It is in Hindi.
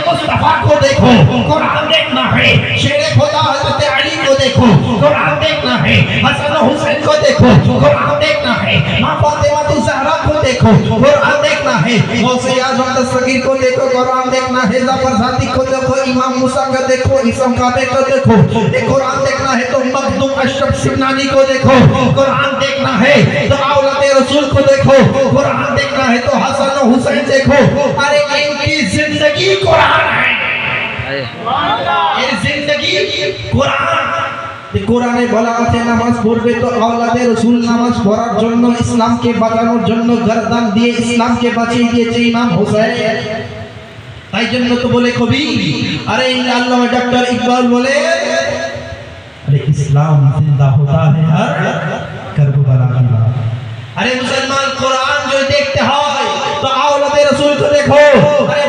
मुस्तफा को देखो, कुरान देखना है शेरे खुदा हज़रत अली को देखो, कुरान देखना है हसन हुसैन को देखो, कुरान देखना है मां फातिमा ज़हरा को देखो, कुरान देखना है गौसे आज़म दस्तगीर को देखो, कुरान देखना है ज़फर ज़ाती को देखो, इमाम मूसा को देखो, इस्माम काबे को देखो, कुरान देखना है तो मखदूम अशरफ सिमनानी को देखो, कुरान देखना है तो औलादे रसूल को देखो, कुरान देखना है तो हसन हुसैन देखो। अरे इनकी जिंदगी कुरान है, ये जिंदगी कुरान। কোরআনে বলা আছে নামাজ পড়বে তো আওলাদে রাসূল নামাজ পড়ার জন্য ইসলামকে বাঁচানোর জন্য গর্দান দিয়ে ইসলামকে বাঁচিয়ে দিয়েছে ইমাম হোসেন। তাই জন্য তো বলে কবি, আরে আল্লামা ডক্টর ইকবাল বলে अरे इस्लाम जिंदा होता है हर करबला की बात। अरे मुसलमान कुरान जो देखते हो तो औलादे रसूल को देखो, अरे